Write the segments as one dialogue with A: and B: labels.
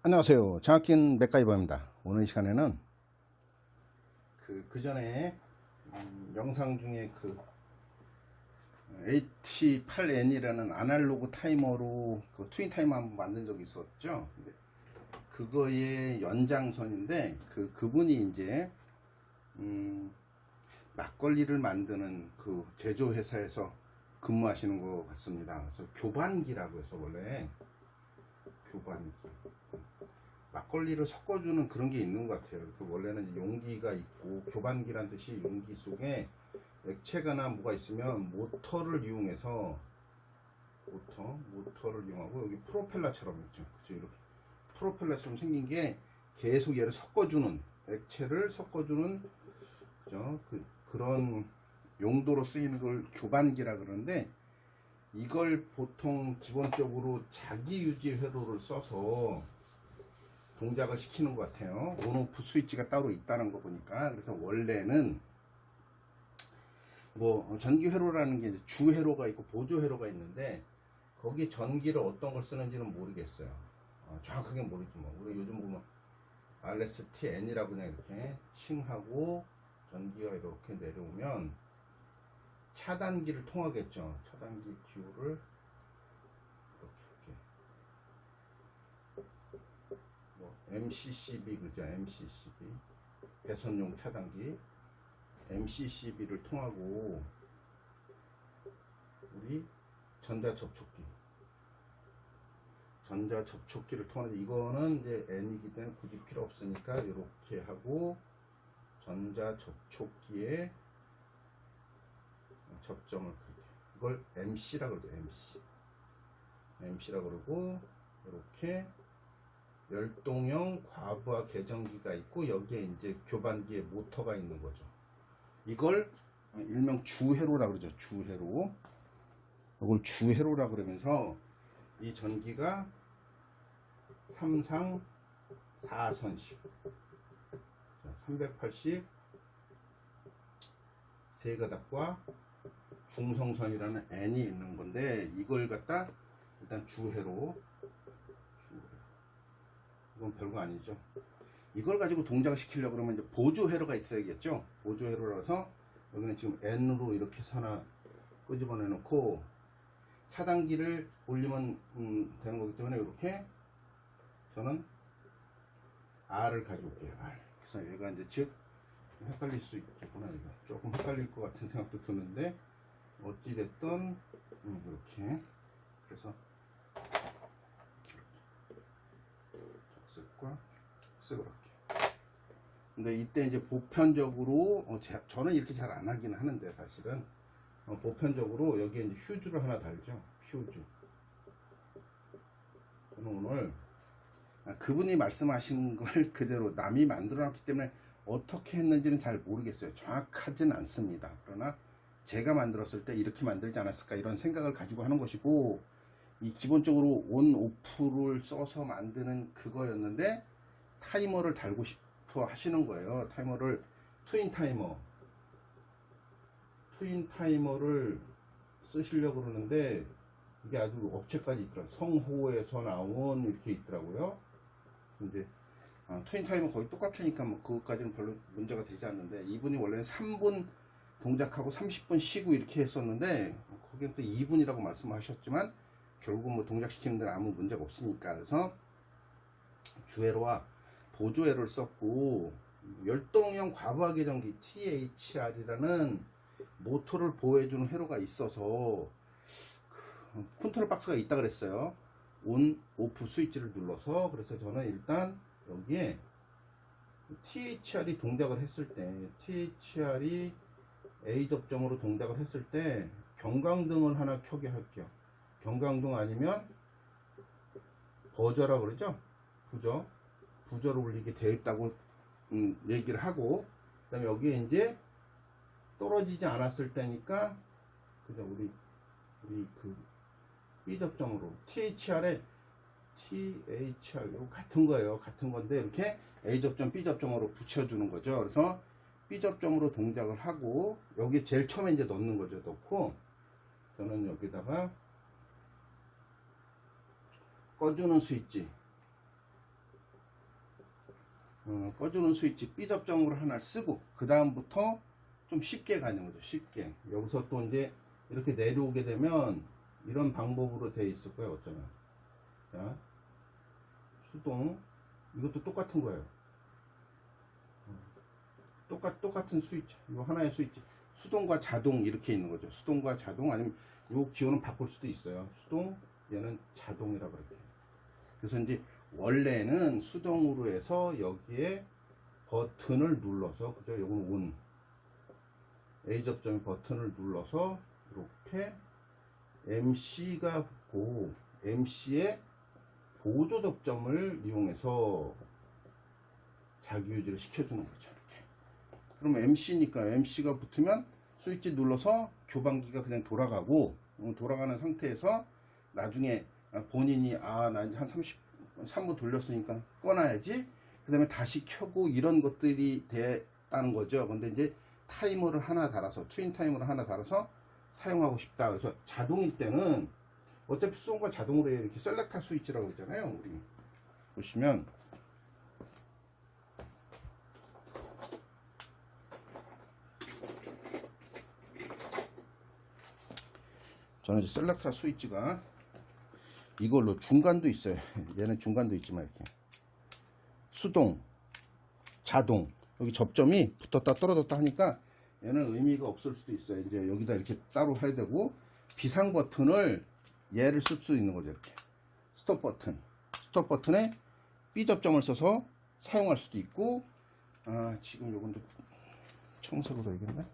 A: 안녕하세요. 정확히는 맥가이버입니다. 오늘 이 시간에는 그 전에 영상 중에 그 AT8N이라는 아날로그 타이머로 그 트윈 타이머 한번 만든 적이 있었죠. 그거의 연장선인데 그분이 이제 막걸리를 만드는 그 제조 회사에서 근무하시는 것 같습니다. 그래서 교반기라고 해서 원래 교반기 막걸리를 섞어주는 그런 게 있는 것 같아요. 원래는 용기가 있고 교반기란 뜻이 용기 속에 액체가나 뭐가 있으면 모터를 이용해서 모터를 이용하고 여기 프로펠러처럼 있죠. 그죠? 이렇게 프로펠러처럼 생긴 게 계속 얘를 섞어주는 액체를 섞어주는 그죠? 그런 용도로 쓰이는 걸 교반기라 그러는데 이걸 보통 기본적으로 자기 유지 회로를 써서 동작을 시키는 것 같아요. 온오프 스위치가 따로 있다는 거 보니까. 그래서 원래는 뭐 전기 회로라는 게 주 회로가 있고 보조 회로가 있는데 거기 전기를 어떤 걸 쓰는지는 모르겠어요. 정확하게 모르지 뭐. 우리 요즘 보면 RSTN이라고 그냥 이렇게 칭하고 전기가 이렇게 내려오면 차단기를 통하겠죠. 차단기 듀를 MCCB 그죠? MCCB 배선용 차단기 MCCB를 통하고 우리 전자접촉기를 통하는데 이거는 이제 N이기 때문에 굳이 필요 없으니까 이렇게 하고 전자접촉기에 접점을 그렇게 이걸 MC라 그러죠. MC라 그러고 이렇게 열동형 과부하 계전기가 있고 여기에 이제 교반기에 모터가 있는 거죠. 이걸 일명 주회로라 그러죠. 주회로. 이걸 주회로라 그러면서 이 전기가 3상 4선식 380 세가닥과 중성선이라는 N이 있는 건데 이걸 갖다 일단 주회로 이건 별거 아니죠. 이걸 가지고 동작을 시키려고 그러면 이제 보조 회로가 있어야겠죠. 보조 회로라서 여기는 지금 N으로 이렇게 하나 끄집어내 놓고 차단기를 올리면 되는 거기 때문에 이렇게 저는 R을 가져올게요. R. 그래서 얘가 이제 즉 헷갈릴 수 있겠구나. 이거 조금 헷갈릴 것 같은 생각도 드는데 어찌됐든 이렇게 그래서 적색과 흑색을 할게요. 근데 이때 이제 보편적으로 저는 이렇게 잘 안 하긴 하는데 사실은 보편적으로 여기에 이제 휴즈를 하나 달죠. 휴즈. 저는 오늘 그분이 말씀하신 걸 그대로 남이 만들어 놨기 때문에 어떻게 했는지는 잘 모르겠어요. 정확하진 않습니다. 그러나 제가 만들었을 때 이렇게 만들지 않았을까 이런 생각을 가지고 하는 것이고 이 기본적으로 온 오프를 써서 만드는 그거였는데 타이머를 달고 싶어 하시는 거예요. 타이머를 트윈 타이머를 쓰시려고 그러는데 이게 아주 업체까지 있더라고요. 성호에서 나온 이렇게 있더라고요. 근데 트윈 타이머 거의 똑같으니까 뭐 그것까지는 별로 문제가 되지 않는데 이분이 원래는 3분 동작하고 30분 쉬고 이렇게 했었는데 거기는 또 2분이라고 말씀하셨지만 결국 뭐 동작시키는 데는 아무 문제가 없으니까 그래서 주회로와 보조회로를 썼고 열동형 과부하 계전기 THR이라는 모터를 보호해주는 회로가 있어서 컨트롤 박스가 있다 그랬어요. 온 오프 스위치를 눌러서 그래서 저는 일단 여기에 THR이 동작을 했을 때 THR이 A 접점으로 동작을 했을 때 경광등을 하나 켜게 할게요. 경광등 아니면 버저라 그러죠. 부저를 올리게 되어 있다고 얘기를 하고 그 다음에 여기에 이제 떨어지지 않았을 때니까 그죠. 우리 그 B 접점으로 THR에 THR 같은 거예요. 같은 건데 이렇게 A 접점 B 접점으로 붙여주는 거죠. 그래서 B 접점으로 동작을 하고 여기 제일 처음에 이제 넣는 거죠. 넣고 저는 여기다가 꺼주는 스위치 꺼주는 스위치 B 접점으로 하나를 쓰고 그 다음부터 좀 쉽게 가는 거죠. 쉽게. 여기서 또 이제 이렇게 내려오게 되면 이런 방법으로 돼 있을 거예요. 어쩌면. 자, 수동. 이것도 똑같은 거예요. 똑같은 스위치. 이거 하나의 스위치. 수동과 자동 이렇게 있는 거죠. 수동과 자동 아니면 요 기호는 바꿀 수도 있어요. 수동, 얘는 자동이라고 그럴게요. 그래서 이제 원래는 수동으로 해서 여기에 버튼을 눌러서, 그죠? 요거는 온. A 접점의 버튼을 눌러서 이렇게 MC가 붙고 MC의 보조 접점을 이용해서 자기 유지를 시켜주는 거죠. 이렇게. 그럼 MC니까 MC가 붙으면 스위치 눌러서 교반기가 그냥 돌아가고, 돌아가는 상태에서 나중에 본인이 나 이제 한 33분 돌렸으니까 꺼놔야지, 그 다음에 다시 켜고 이런 것들이 됐다는 거죠. 근데 이제 타이머를 하나 달아서, 트윈 타이머를 하나 달아서 사용하고 싶다. 그래서 자동일 때는 어차피 수동과 자동으로 이렇게 셀렉터 스위치라고 했잖아요. 우리 보시면 저는 이제 셀렉터 스위치가 이걸로 중간도 있어요. 얘는 중간도 있지만 이렇게 수동, 자동, 여기 접점이 붙었다 떨어졌다 하니까 얘는 의미가 없을 수도 있어요. 이제 여기다 이렇게 따로 해야 되고, 비상 버튼을 얘를 쓸 수 있는 거죠. 이렇게 스톱 버튼, 스톱 버튼에 B 접점을 써서 사용할 수도 있고, 지금 요건 좀 청색으로 해야겠네.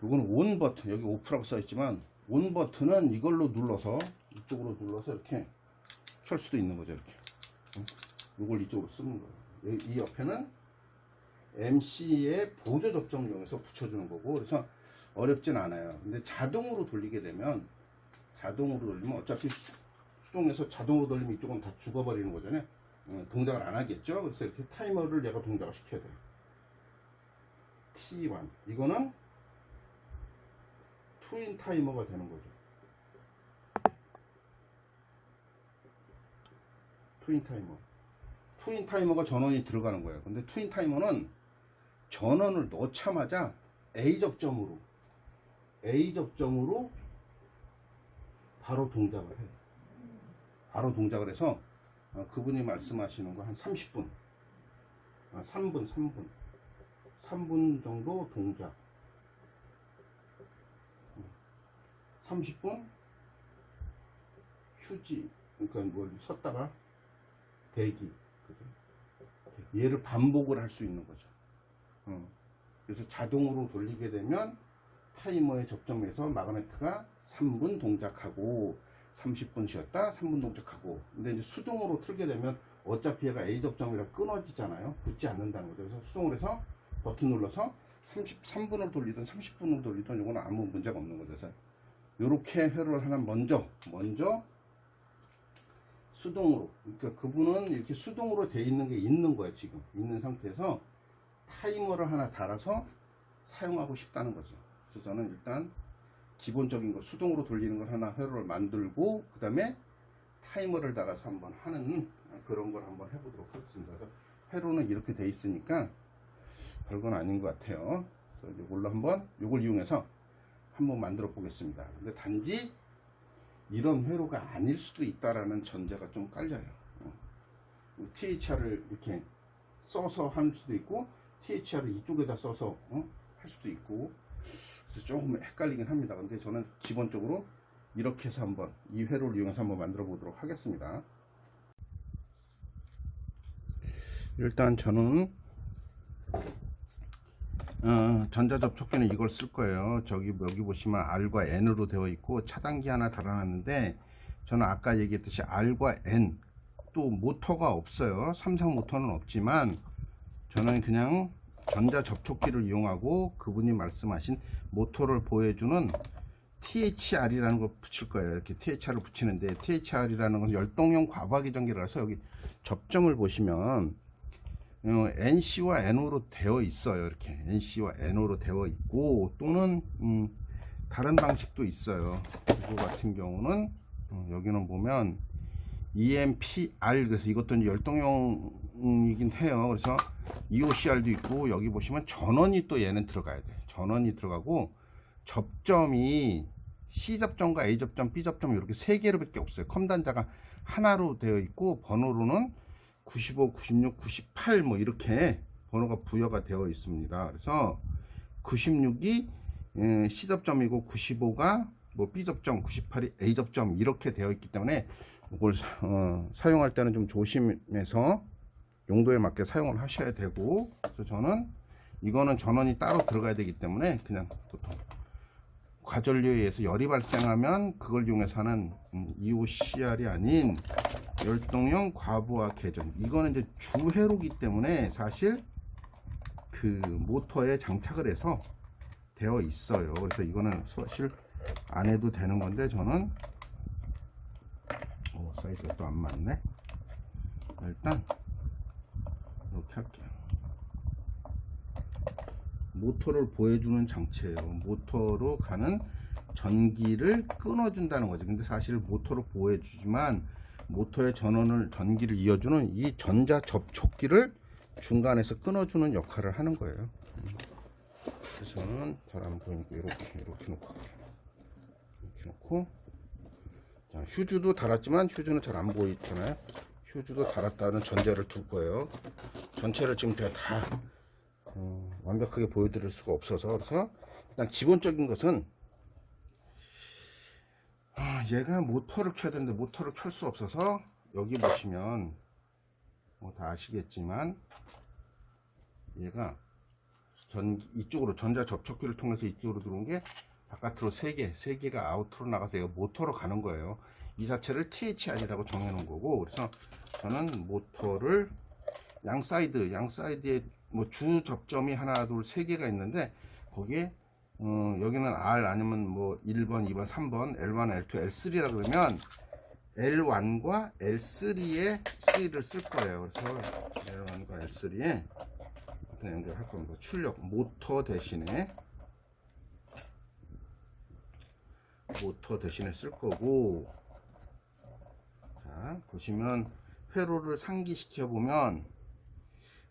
A: 요거는 온 버튼, 여기 오프라고 써 있지만 온 버튼은 이걸로 눌러서, 이쪽으로 눌러서 이렇게 켤 수도 있는 거죠. 이렇게 요걸 이쪽으로 쓰는 거예요. 이 옆에는 MC의 보조 접점을 이용해서 붙여주는 거고, 그래서 어렵진 않아요. 근데 자동으로 돌리게 되면, 자동으로 돌리면 어차피 수동에서 자동으로 돌리면 이쪽은 다 죽어버리는 거잖아요. 동작을 안 하겠죠. 그래서 이렇게 타이머를 내가 동작을 시켜야 돼요. T1 이거는 트윈 타이머가 되는 거죠. 트윈 타이머. 트윈 타이머가 전원이 들어가는 거예요. 근데 트윈 타이머는 전원을 넣자마자 A 접점으로 바로 동작을 해요. 바로 동작을 해서 그분이 말씀하시는 거 한 30분, 3분 정도 동작. 30분 휴지, 그러니까 뭘 섰다가 대기, 그죠? 얘를 반복을 할 수 있는 거죠. 그래서 자동으로 돌리게 되면 타이머에 접점해서 마그네트가 3분 동작하고 30분 쉬었다 3분 동작하고. 근데 이제 수동으로 틀게 되면 어차피 얘가 A 접점이라 끊어지잖아요. 붙지 않는다는 거죠. 그래서 수동으로 해서 버튼 눌러서 33분을 돌리든 30분을 돌리든 이거는 아무 문제가 없는 거죠. 그래서 요렇게 회로를 하나 먼저 수동으로, 그러니까 그분은 이렇게 수동으로 돼 있는 게 있는 거예요. 지금 있는 상태에서 타이머를 하나 달아서 사용하고 싶다는 거죠. 그래서 저는 일단 기본적인 거 수동으로 돌리는 걸 하나 회로를 만들고, 그 다음에 타이머를 달아서 한번 하는 그런 걸 한번 해보도록 하겠습니다. 그래서 회로는 이렇게 돼 있으니까 별건 아닌 것 같아요. 그래서 이걸로 이걸 이용해서 한번 만들어 보겠습니다. 근데 단지 이런 회로가 아닐 수도 있다라는 전제가 좀 깔려요. THR을 이렇게 써서 할 수도 있고, THR을 이쪽에다 써서 할 수도 있고, 그래서 조금 헷갈리긴 합니다. 근데 저는 기본적으로 이렇게 해서 한번 이 회로를 이용해서 한번 만들어 보도록 하겠습니다. 일단 저는 전자접촉기는 이걸 쓸 거예요. 여기 보시면 R과 N으로 되어 있고 차단기 하나 달아놨는데, 저는 아까 얘기했듯이 R과 N, 또 모터가 없어요. 삼성 모터는 없지만 저는 그냥 전자접촉기를 이용하고 그분이 말씀하신 모터를 보여주는 THR이라는 걸 붙일 거예요. 이렇게 THR을 붙이는데, THR이라는 건 열동형 과부하기 전기라서 여기 접점을 보시면 NC와 NO로 되어 있어요. 이렇게 NC와 NO로 되어 있고, 또는 다른 방식도 있어요. 이거 같은 경우는 여기는 보면 EMPR, 그래서 이것도 이제 열동용이긴 해요. 그래서 EOCR도 있고, 여기 보시면 전원이 또 얘는 들어가야 돼. 전원이 들어가고, 접점이 C 접점과 A 접점, B 접점 이렇게 세 개로밖에 없어요. 컴 단자가 하나로 되어 있고, 번호로는 95, 96, 98 뭐 이렇게 번호가 부여가 되어 있습니다. 그래서 96이 C 접점이고 95가 뭐 B 접점, 98이 A 접점 이렇게 되어 있기 때문에 이걸 사용할 때는 좀 조심해서 용도에 맞게 사용을 하셔야 되고, 그래서 저는 이거는 전원이 따로 들어가야 되기 때문에 그냥 보통 과전류에 의해서 열이 발생하면 그걸 이용해서 하는 EOCR이 아닌 열동용 과부하 개전, 이거는 이제 주회로기 때문에 사실 그 모터에 장착을 해서 되어 있어요. 그래서 이거는 사실 안 해도 되는 건데, 저는 사이즈가 또 안 맞네. 일단 이렇게 할게요. 모터를 보여주는 장치예요. 모터로 가는 전기를 끊어준다는 거지. 근데 사실 모터로 보여주지만 모터의 전기를 이어주는 이 전자 접촉기를 중간에서 끊어주는 역할을 하는 거예요. 그래서 저는 잘 안 보이니까 이렇게 놓고 할게요. 이렇게 놓고, 자, 휴즈도 달았지만 휴즈는 잘 안 보이잖아요. 휴즈도 달았다는 전제를 둘 거예요. 전체를 지금 제가 다 완벽하게 보여드릴 수가 없어서, 그래서 일단 기본적인 것은 얘가 모터를 켜야 되는데 모터를 켤 수 없어서, 여기 보시면 뭐 다 아시겠지만 얘가 이쪽으로 전자 접촉기를 통해서 이쪽으로 들어온 게 바깥으로 3개가 아웃으로 나가서 얘가 모터로 가는 거예요. 이 자체를 THR이라고 정해 놓은 거고, 그래서 저는 모터를 양 사이드에 뭐 주 접점이 하나 둘 3개가 있는데, 거기에 여기는 R 아니면 뭐 1번 2번 3번 L1 L2 L3라 그러면 L1과 L3에 C를 쓸 거예요. 그래서 L1과 L3에 연결할 겁니다. 출력 모터 대신에 쓸 거고, 자 보시면 회로를 상기시켜 보면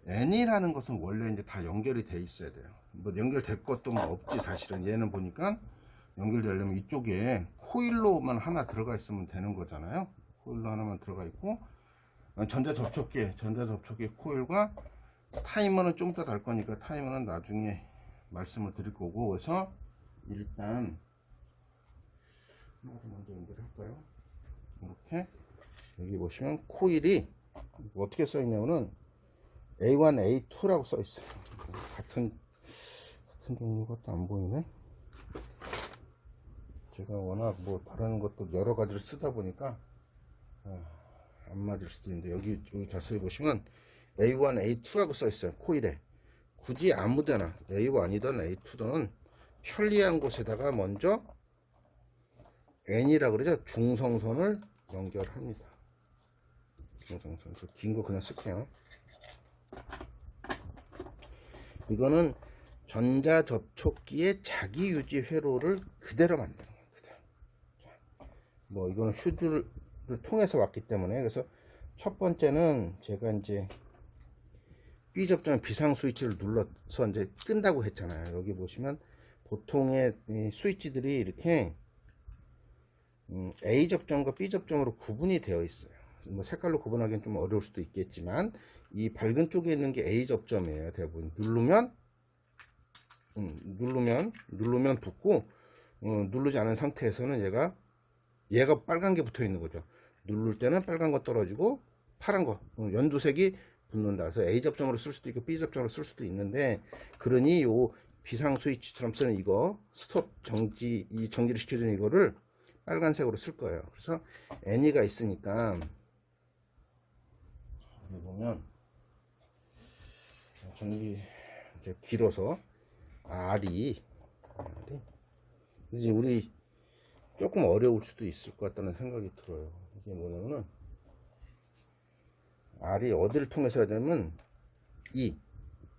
A: N이라는 것은 원래 이제 다 연결이 돼 있어야 돼요. 뭐 연결될 것도 뭐 없지 사실은. 얘는 보니까 연결되려면 이쪽에 코일로만 하나 들어가 있으면 되는 거잖아요. 코일로 하나만 들어가 있고, 전자 접촉기 코일과 타이머는 좀 더 달 거니까 타이머는 나중에 말씀을 드릴 거고, 그래서 일단 먼저 연결할까요? 이렇게 여기 보시면 코일이 어떻게 써 있냐면은 A1, A2라고 써 있어요. 같은 종류 것도 안 보이네. 제가 워낙 뭐 다른 것도 여러 가지를 쓰다 보니까 안 맞을 수도 있는데, 여기 자세히 보시면 A1, A2라고 써 있어요. 코일에 굳이 아무데나 A1이든 A2든 편리한 곳에다가 먼저 N이라 그러죠. 중성선을 연결합니다. 중성선 긴 거 그냥 쓸게요. 이거는 전자 접촉기의 자기 유지 회로를 그대로 만드는 거예요. 뭐 이거는 휴즈를 통해서 왔기 때문에, 그래서 첫 번째는 제가 이제 B 접점 비상 스위치를 눌러서 이제 끈다고 했잖아요. 여기 보시면 보통의 스위치들이 이렇게 A 접점과 B 접점으로 구분이 되어 있어요. 뭐 색깔로 구분하기는 좀 어려울 수도 있겠지만, 이 밝은 쪽에 있는 게 A 접점이에요. 대부분 누르면 붙고, 누르지 않은 상태에서는 얘가 빨간 게 붙어 있는 거죠. 누를 때는 빨간 거 떨어지고 파란 거 연두색이 붙는다. 그래서 A 접점으로 쓸 수도 있고 B 접점으로 쓸 수도 있는데, 그러니 요 비상 스위치처럼 쓰는 이거 스톱 이 정지를 시켜주는 이거를 빨간색으로 쓸 거예요. 그래서 N이가 있으니까 여기 보면 전기 이제 길어서 R이 이제 우리 조금 어려울 수도 있을 것 같다는 생각이 들어요. 이게 뭐냐면은 R이 어디를 통해서 해야 되면 이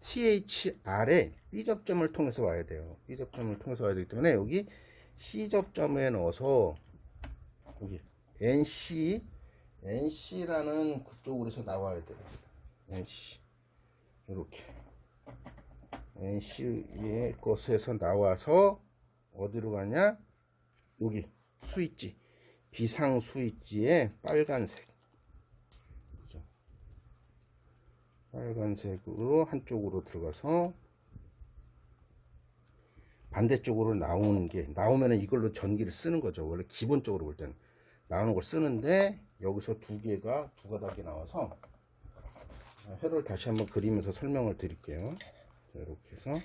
A: THR에 B 접점을 통해서 와야 돼요. B 접점을 통해서 와야 되기 때문에 여기 C 접점에 넣어서 여기 NC라는 그쪽으로서 나와야 돼요. NC 이렇게 NC의 것에서 나와서 어디로 가냐? 여기 스위치, 비상 스위치에 빨간색, 그죠? 빨간색으로 한쪽으로 들어가서 반대쪽으로 나오면은 이걸로 전기를 쓰는 거죠. 원래 기본적으로 볼 때는 나오는 걸 쓰는데, 여기서 두 가닥이 나와서 회로를 다시 한번 그리면서 설명을 드릴게요. 자, 이렇게 해서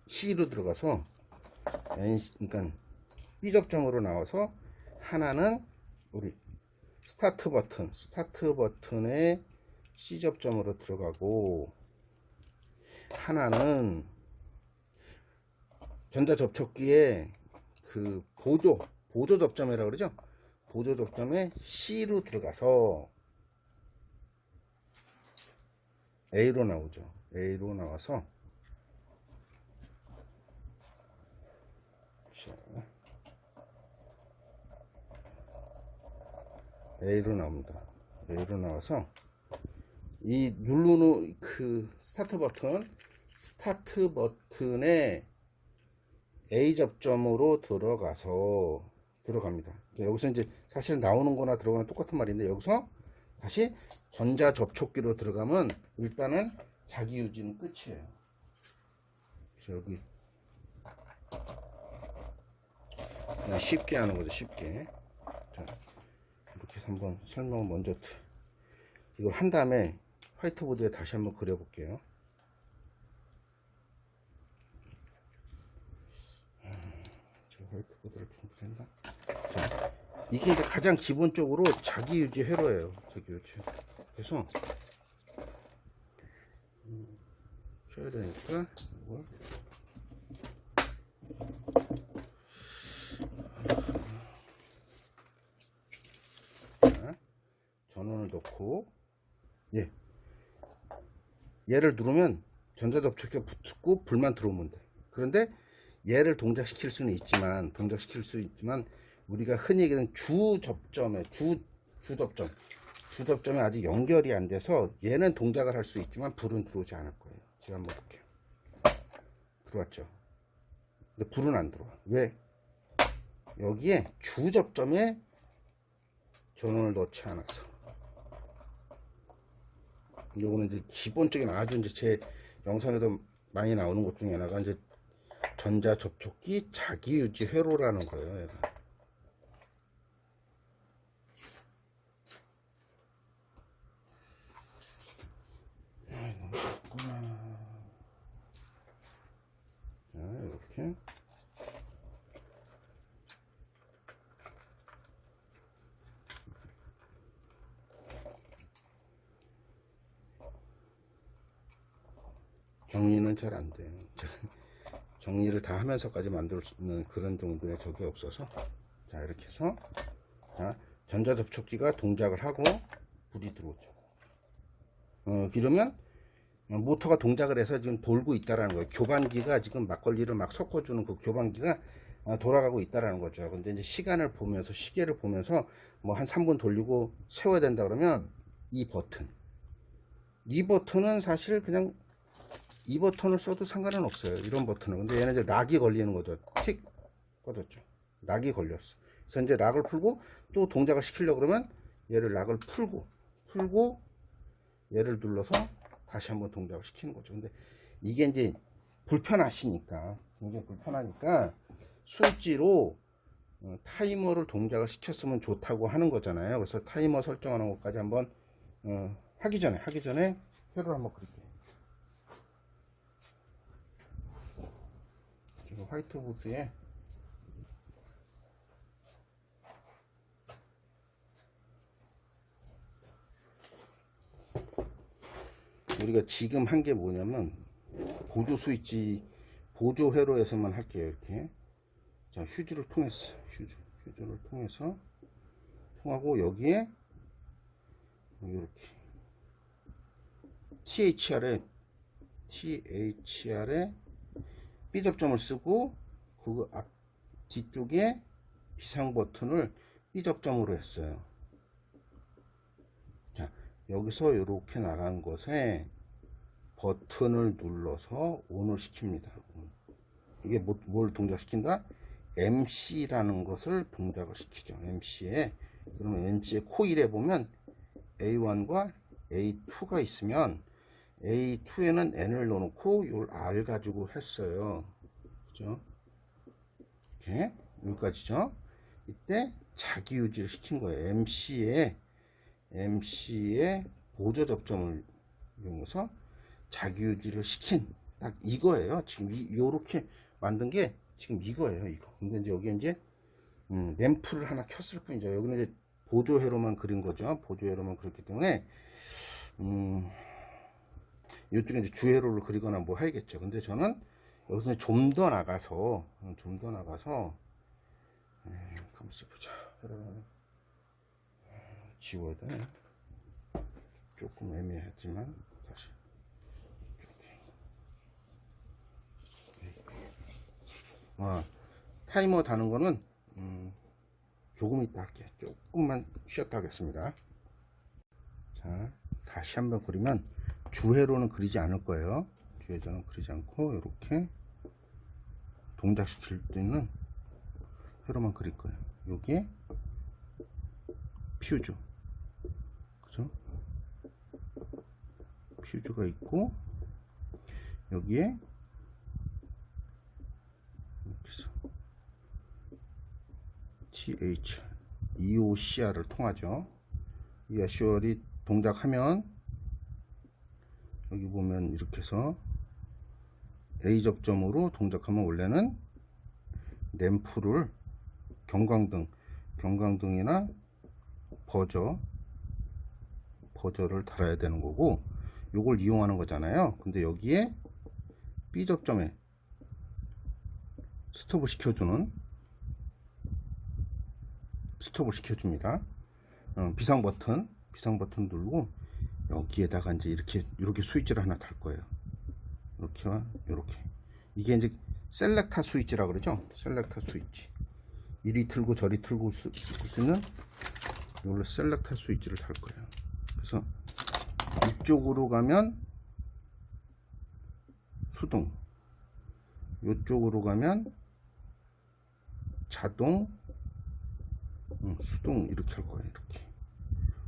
A: C로 들어가서 그러니까 B 접점으로 나와서, 하나는 우리 스타트 버튼에 C 접점으로 들어가고, 하나는 전자 접촉기에 그 보조 접점이라고 그러죠. 보조 접점에 C로 들어가서 A로 나오죠. A로 나와서 A로 나옵니다. A로 나와서 이 누르는 그 스타트 버튼에 A 접점으로 들어갑니다. 여기서 이제 사실 나오는 거나 들어가는 똑같은 말인데, 여기서 다시 전자 접촉기로 들어가면 일단은 자기 유지는 끝이에요. 그래서 여기 그냥 쉽게 하는 거죠. 쉽게. 자, 이렇게 해서 한번 설명을 먼저 이걸 한 다음에 화이트보드에 다시 한번 그려볼게요. 화이트보드를 분포했나? 자, 이게 이제 가장 기본적으로 자기 유지 회로예요. 자기 유지. 그래서 쳐야 되니까 이걸 전원을 넣고, 얘를 누르면 전자접촉기가 붙고 불만 들어오면 돼. 그런데 얘를 동작시킬 수 있지만 우리가 흔히 얘기하는 주접점에 아직 연결이 안 돼서 얘는 동작을 할 수 있지만 불은 들어오지 않을 거예요. 제가 한번 볼게요. 들어왔죠? 근데 불은 안 들어와. 왜? 여기에 주접점에 전원을 넣지 않아서. 요거는 이제 기본적인, 아주 이제 제 영상에도 많이 나오는 것 중에 하나가 이제 전자 접촉기 자기 유지 회로라는 거예요. 얘가. 자, 이렇게. 정리는 잘 안 돼요. 정리를 다 하면서까지 만들 수 있는 그런 정도의 적이 없어서. 자, 이렇게 해서, 자, 전자 접촉기가 동작을 하고 불이 들어오죠. 그러면 모터가 동작을 해서 지금 돌고 있다라는 거예요. 교반기가 지금 막걸리를 막 섞어주는 그 교반기가 돌아가고 있다라는 거죠. 근데 이제 시계를 보면서 뭐 한 3분 돌리고 세워야 된다 그러면 이 버튼은 사실 그냥 이 버튼을 써도 상관은 없어요. 이런 버튼은. 근데 얘는 이제 락이 걸리는 거죠. 틱 꺼졌죠. 락이 걸렸어. 그래서 이제 락을 풀고 또 동작을 시키려고 그러면 얘를 락을 풀고 얘를 눌러서 다시 한번 동작을 시키는 거죠. 근데 이게 이제 불편하시니까, 굉장히 불편하니까 스위치로 타이머를 동작을 시켰으면 좋다고 하는 거잖아요. 그래서 타이머 설정하는 것까지 한번 하기 전에 회로를 한번 그릴게요. 지금 화이트보드에 우리가 지금 한 게 뭐냐면 보조 스위치, 보조 회로에서만 할게요. 이렇게. 자, 휴지를 통해서 통하고, 여기에 이렇게 THR에 B 접점을 쓰고 그 앞 뒤쪽에 비상 버튼을 B 접점으로 했어요. 자, 여기서 이렇게 나간 것에 버튼을 눌러서 ON을 시킵니다. 이게 뭘 동작시킨다? MC라는 것을 동작을 시키죠. MC에. 그러면 MC의 코일에 보면 A1과 A2가 있으면 A2에는 N을 넣어놓고 이 R 가지고 했어요. 그죠? 이렇게 여기까지죠. 이때 자기 유지를 시킨 거예요. MC의 보조 접점을 이용해서 자기 유지를 시킨 딱 이거예요. 지금 요렇게 만든 게 지금 이거예요. 이거. 근데 이제 여기 이제 램프를 하나 켰을 뿐이죠. 여기는 이제 보조회로만 그린 거죠. 보조회로만 그렸기 때문에 이쪽에 이제 주회로를 그리거나 뭐 해야겠죠. 근데 저는 여기서 좀 더 나가서 가만 있어보자. 지워야 돼. 조금 애매하지만 다시 타이머 다는 거는 조금 이따 할게요. 조금만 쉬었다 하겠습니다. 자, 다시 한번 그리면 주회로는 그리지 않을 거예요. 주회로는 그리지 않고 이렇게 동작시킬 수 있는 회로만 그릴 거예요. 여기에 퓨즈, 그죠? 퓨즈가 있고 여기에 TH EOCR을 통하죠. EOCR이 동작하면 여기 보면 이렇게 해서 A 접점으로 동작하면 원래는 램프를 경광등이나 버저를 달아야 되는 거고 요걸 이용하는 거잖아요. 근데 여기에 B 접점에 스톱을 시켜줍니다. 비상 버튼 누르고 여기에다가 이제 이렇게 스위치를 하나 달 거예요. 이렇게와 이렇게. 이게 이제 셀렉터 스위치라 그러죠. 셀렉터 스위치. 이리 틀고 저리 틀고 쓸 수 있는 이걸로 셀렉터 스위치를 달 거예요. 그래서 이쪽으로 가면 수동, 이쪽으로 가면 자동, 수동 이렇게 할 거예요. 이렇게.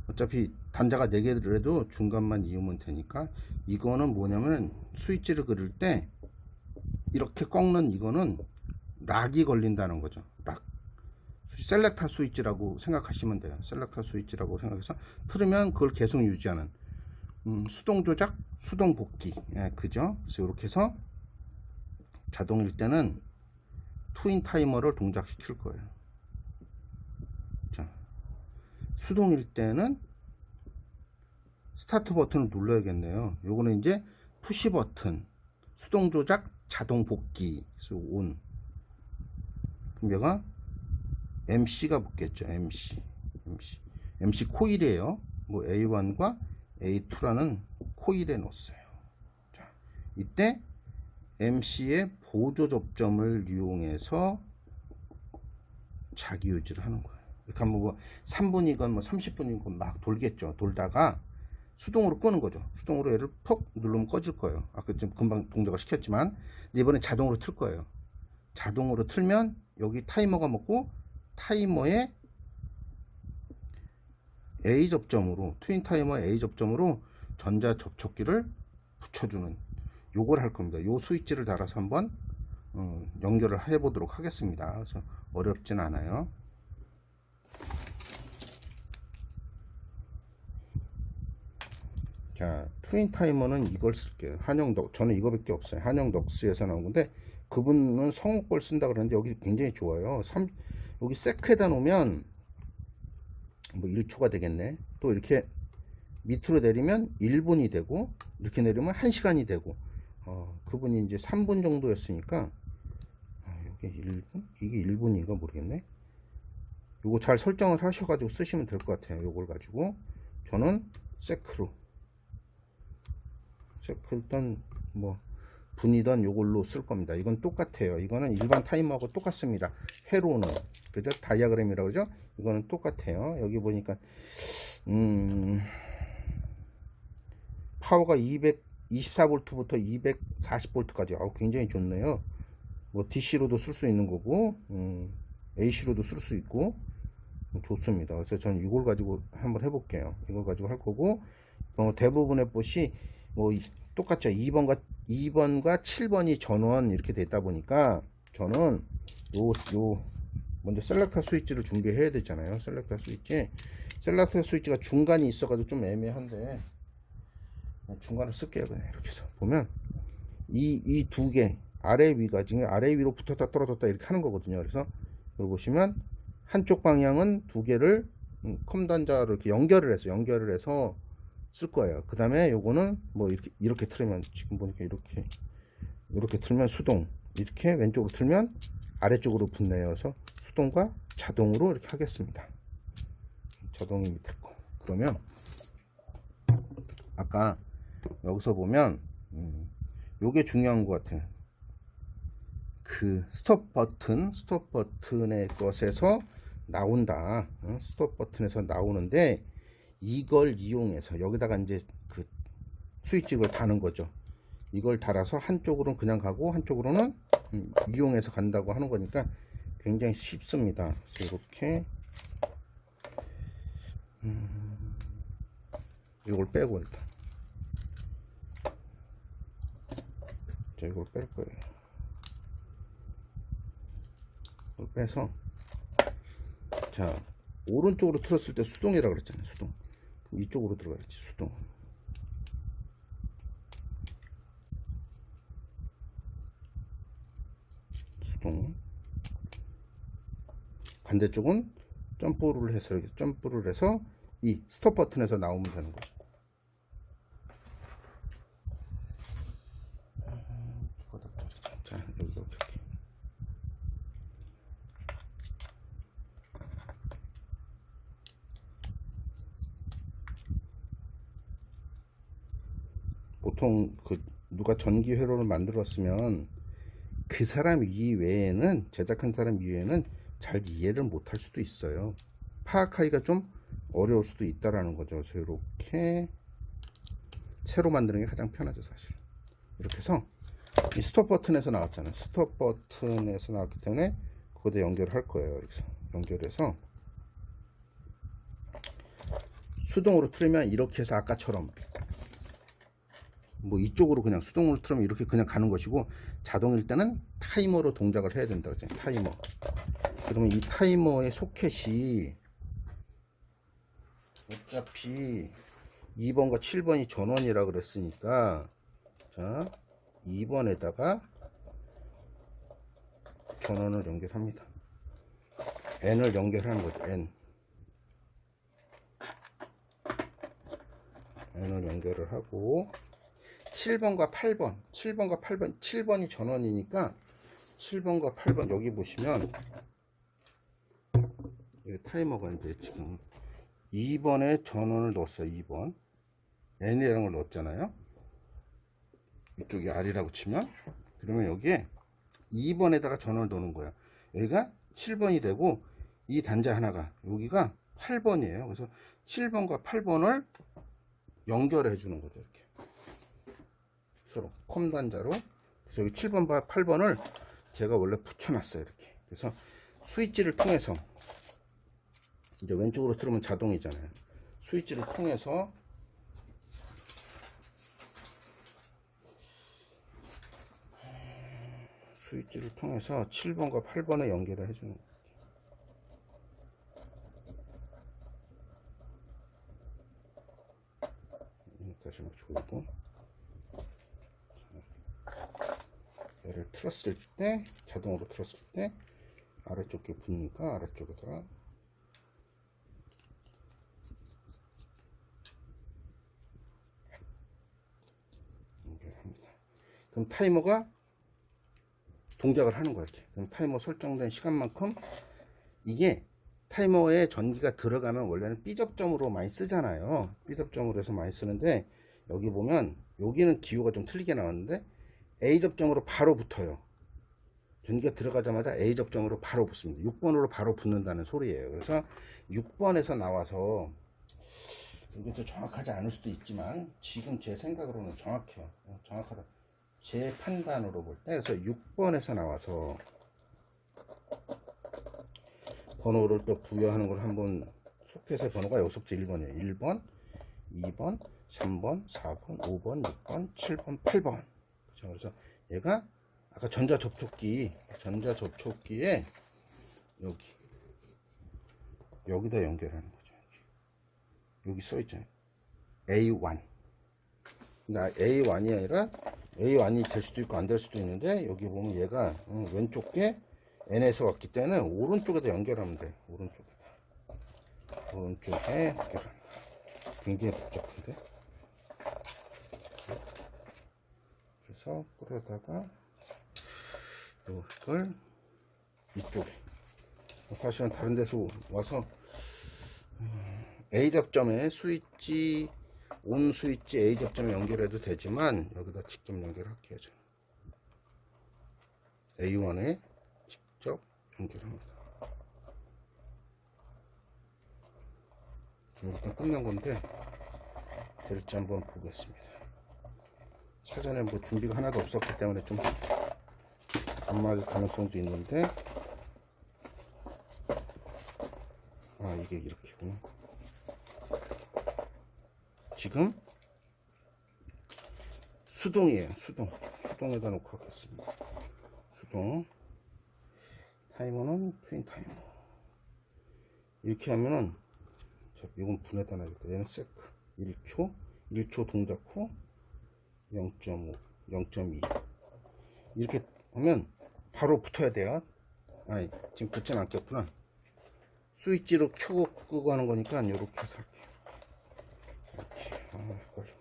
A: 어차피 단자가 4개더라도 중간만 이으면 되니까 이거는 뭐냐면 스위치를 그릴 때 이렇게 꺾는 이거는 락이 걸린다는 거죠. 락. 셀렉터 스위치라고 생각하시면 돼요. 셀렉터 스위치라고 생각해서 틀으면 그걸 계속 유지하는 수동 조작, 수동 복귀. 예, 그죠? 그래서 이렇게 해서 자동일 때는 트윈 타이머를 동작시킬 거예요. 자, 수동일 때는 스타트 버튼을 눌러야겠네요. 요거는 이제 푸시 버튼, 수동 조작, 자동 복귀. 그래서 온. 그럼 얘가 MC가 붙겠죠. MC 코일이에요. 뭐 A1과 A2라는 코일에 넣었어요. 자, 이때 MC의 보조 접점을 이용해서 자기 유지를 하는 거예요. 이렇게 하면 뭐 3분이건 뭐 30분이건 막 돌겠죠. 돌다가 수동으로 끄는 거죠. 수동으로 얘를 퍽 누르면 꺼질 거예요. 아까 좀 금방 동작을 시켰지만 이번엔 자동으로 틀 거예요. 자동으로 틀면 여기 타이머가 먹고 타이머에 A 접점으로 트윈 타이머 A 접점으로 전자 접촉기를 붙여주는 요걸 할 겁니다. 요 스위치를 달아서 한번 연결을 해 보도록 하겠습니다. 그래서 어렵진 않아요. 자, 트윈 타이머는 이걸 쓸게요. 저는 이거밖에 없어요. 한영 넉스에서 나온 건데 그분은 성우 걸 쓴다 그러는데 여기 굉장히 좋아요. 여기 세크에다 놓으면 뭐 1초가 되겠네. 또 이렇게 밑으로 내리면 1분이 되고 이렇게 내리면 1시간이 되고 그분이 이제 3분 정도였으니까 이게 1분? 이게 1분인가 모르겠네. 요거 잘 설정을 하셔가지고 쓰시면 될 것 같아요. 요걸 가지고 저는 세크로 세크든 뭐 분이든 요걸로 쓸 겁니다. 이건 똑같아요. 이거는 일반 타이머하고 똑같습니다. 회로는 그죠? 다이아그램이라고 그러죠? 이거는 똑같아요. 여기 보니까 파워가 224V부터 240V까지 굉장히 좋네요. 뭐 DC로도 쓸 수 있는 거고 AC로도 쓸 수 있고 좋습니다. 그래서 저는 이걸 가지고 한번 해볼게요. 이거 가지고 할 거고 대부분의 봇이 뭐 똑같죠. 2번과 7번이 전원 이렇게 됐다 보니까 저는 먼저 셀렉터 스위치를 준비해야 되잖아요. 셀렉터 스위치가 중간이 있어가지고 좀 애매한데 중간을 쓸게요. 그냥 이렇게 해서 보면 이 두 개 아래 위가 지금 아래 위로 붙었다 떨어졌다 이렇게 하는 거거든요. 그래서 여기 보시면 한쪽 방향은 두 개를 컴단자로 이렇게 연결을 해서 쓸 거예요. 그 다음에 요거는 뭐 이렇게 틀면 지금 보니까 이렇게 틀면 수동, 이렇게 왼쪽으로 틀면 아래쪽으로 붙네요. 그래서 수동과 자동으로 이렇게 하겠습니다. 자동이 밑에 거. 그러면 아까 여기서 보면 요게 중요한 것 같아요. 그 스톱 버튼의 것에서 나온다. 스톱 버튼에서 나오는데 이걸 이용해서 여기다가 이제 그 스위치를 다는 거죠. 이걸 달아서 한쪽으로는 그냥 가고 한쪽으로는 이용해서 간다고 하는 거니까 굉장히 쉽습니다. 그래서 이렇게 이걸 빼고 일단 자 이걸 뺄 거예요. 이걸 빼서 자 오른쪽으로 틀었을 때 수동이라고 그랬잖아요. 수동. 이쪽으로 들어가야지. 수동. 반대쪽은 점프를 해서 이 스톱 버튼에서 나오면 되는 거죠. 자 여기 이렇게. 보통 누가 전기 회로를 만들었으면 그 사람 이외에는 제작한 사람 이외에는 잘 이해를 못할 수도 있어요. 파악하기가 좀 어려울 수도 있다라는 거죠. 그래서 이렇게 새로 만드는 게 가장 편하죠, 사실. 이렇게 해서 이 스톱 버튼에서 나왔잖아요. 스톱 버튼에서 나왔기 때문에 그거도 연결할 거예요. 이렇게 연결해서 수동으로 틀면 이렇게 해서 아까처럼 뭐 이쪽으로 그냥 수동으로 틀면 이렇게 그냥 가는 것이고 자동일 때는 타이머로 동작을 해야 된다고 했잖아요. 타이머. 그러면 이 타이머의 소켓이 어차피 2번과 7번이 전원이라 그랬으니까 자 2번에다가 전원을 연결합니다. N을 연결하는 거죠. N을 연결을 하고 7번과 8번 7번이 전원이니까 7번과 8번 여기 보시면 여기 타이머가 이제 지금 2번에 전원을 넣었어요. 2번 N이라는 걸 넣었잖아요. 이쪽이 R이라고 치면 그러면 여기에 2번에다가 전원을 넣는 거예요. 여기가 7번이 되고 이 단자 하나가 여기가 8번이에요. 그래서 7번과 8번을 연결해 주는 거죠. 이렇게 서로 컴 단자로. 그래서 여기 7번과 8번을 제가 원래 붙여놨어요. 이렇게. 그래서 스위치를 통해서 이제 왼쪽으로 틀으면 자동이잖아요. 스위치를 통해서 스위치를 통해서 7번과 8번에 연결을 해주는 거예요. 다시 한번 조이고 얘를 틀었을 때 자동으로 틀었을 때 아래쪽에 붙으니까 아래쪽에다가 연결합니다. 그럼 타이머가 동작을 하는 거예요. 이렇게. 그럼 타이머 설정된 시간만큼 이게 타이머에 전기가 들어가면 원래는 B접점으로 많이 쓰잖아요. B접점으로 해서 많이 쓰는데 여기 보면 여기는 기호가 좀 틀리게 나왔는데 A 접점으로 바로 붙어요. 전기가 들어가자마자 A 접점으로 바로 붙습니다. 6번으로 바로 붙는다는 소리예요. 그래서 6번에서 나와서 이것도 정확하지 않을 수도 있지만 지금 제 생각으로는 정확해요. 정확하다. 제 판단으로 볼 때 그래서 6번에서 나와서 번호를 또 부여하는 걸 한번 소켓의 번호가 여기서부터 1번이에요. 1번, 2번, 3번, 4번, 5번, 6번, 7번, 8번. 그렇죠? 그래서 얘가 아까 전자 접촉기에 여기다 연결하는 거죠. 여기 써 있잖아요. A1. 근데 A1이 아니라 A1이 될 수도 있고 안 될 수도 있는데 여기 보면 얘가 왼쪽 게 N에서 왔기 때문에 오른쪽에다 연결하면 돼. 오른쪽에 연결하는 거. 굉장히 복잡한데. 그래서 끌어다가 이걸 이쪽에 사실은 다른 데서 와서 A 접점에 스위치 온 스위치 A 접점에 연결해도 되지만 여기다 직접 연결할게요. 저는 A1에 직접 연결합니다. 일단 끝난 건데 될지 한번 보겠습니다. 사전에 뭐 준비가 하나도 없었기 때문에 좀 안 맞을 가능성도 있는데 이게 이렇게구나. 지금 수동이에요. 수동에다 놓고 하겠습니다. 수동 타이머는 트윈 타이머. 이렇게 하면은 이건 분해다 놔야겠다. 얘는 세크 1초 동작 후 0.5 0.2 이렇게 하면 바로 붙어야 돼요. 아니 지금 붙진 않겠구나. 스위치로 켜고 끄고 하는 거니까 이렇게 해서 할게요. 이렇게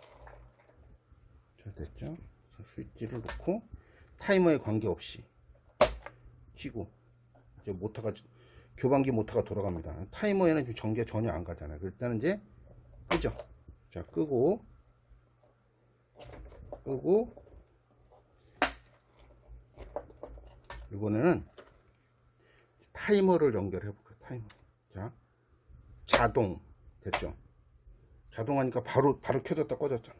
A: 잘 됐죠? 스위치를 놓고 타이머에 관계없이 켜고 이제 모터가 교반기 모터가 돌아갑니다. 타이머에는 지금 전기가 전혀 안 가잖아요. 그럴 때는 이제 끄죠. 자, 끄고 이번에는 타이머를 연결해 볼까요? 타이머. 자, 자동 됐죠? 자동하니까 바로 켜졌다 꺼졌잖아.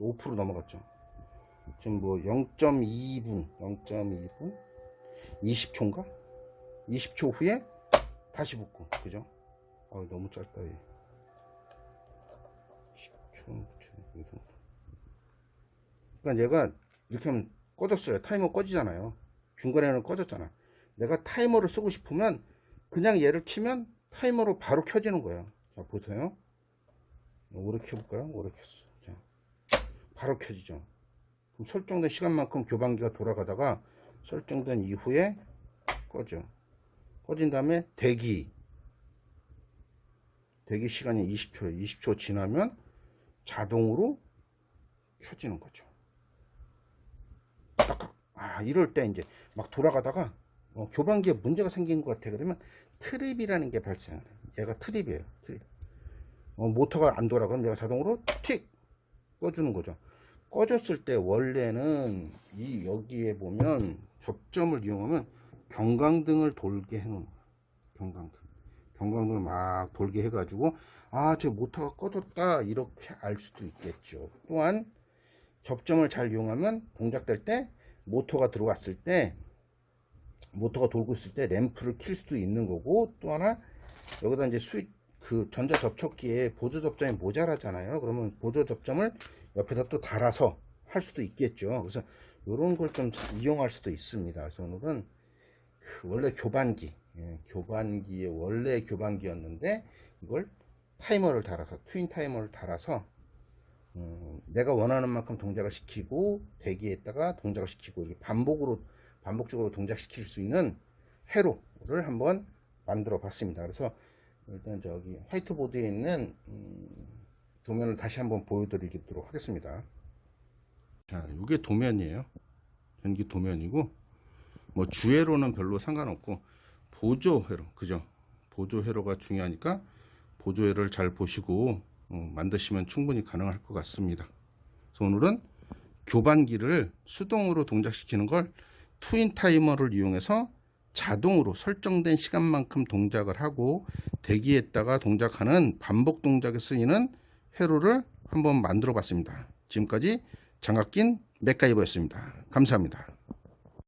A: 5% 넘어갔죠. 지금 뭐 0.2분 20초인가? 20초 후에 다시 붙고, 그죠? 너무 짧다. 10초. 그러니까 얘가 이렇게 하면 꺼졌어요. 타이머 꺼지잖아요. 중간에는 꺼졌잖아. 내가 타이머를 쓰고 싶으면 그냥 얘를 키면 타이머로 바로 켜지는 거예요. 자, 보세요. 오래 켜볼까요? 오래 켰어. 자, 바로 켜지죠. 그럼 설정된 시간만큼 교반기가 돌아가다가 설정된 이후에 꺼져. 꺼진 다음에 대기 시간이 20초예요. 20초 지나면 자동으로 켜지는 거죠. 딱딱. 이럴 때 이제 막 돌아가다가 교반기에 문제가 생긴 것 같아. 그러면 트립이라는 게 발생해요. 얘가 트립이에요. 트립. 모터가 안 돌아. 그럼 얘가 자동으로 틱 꺼주는 거죠. 꺼졌을 때 원래는 여기에 보면 접점을 이용하면 경광등을 돌게 해놓은 거예요. 경광등을 막 돌게 해가지고 저 모터가 꺼졌다 이렇게 알 수도 있겠죠. 또한 접점을 잘 이용하면 동작될 때 모터가 들어왔을 때 모터가 돌고 있을 때 램프를 킬 수도 있는 거고, 또 하나 여기다 이제 그 전자 접촉기에 보조 접점이 모자라잖아요. 그러면 보조 접점을 옆에다 또 달아서 할 수도 있겠죠. 그래서 이런 걸 좀 이용할 수도 있습니다. 그래서 오늘은 원래 교반기의 원래 교반기였는데 이걸 타이머를 달아서 트윈 타이머를 달아서 내가 원하는 만큼 동작을 시키고 대기했다가 동작을 시키고 이렇게 반복적으로 동작시킬 수 있는 회로를 한번 만들어 봤습니다. 그래서 일단 저기 화이트보드에 있는 도면을 다시 한번 보여드리도록 하겠습니다. 자, 이게 도면이에요. 전기 도면이고 뭐 주회로는 별로 상관없고 보조회로, 그죠? 보조회로가 중요하니까 보조회로를 잘 보시고 만드시면 충분히 가능할 것 같습니다. 그래서 오늘은 교반기를 수동으로 동작시키는 걸 트윈 타이머를 이용해서 자동으로 설정된 시간만큼 동작을 하고 대기했다가 동작하는 반복 동작에 쓰이는 회로를 한번 만들어 봤습니다. 지금까지 장갑 낀 맥가이버였습니다. 감사합니다.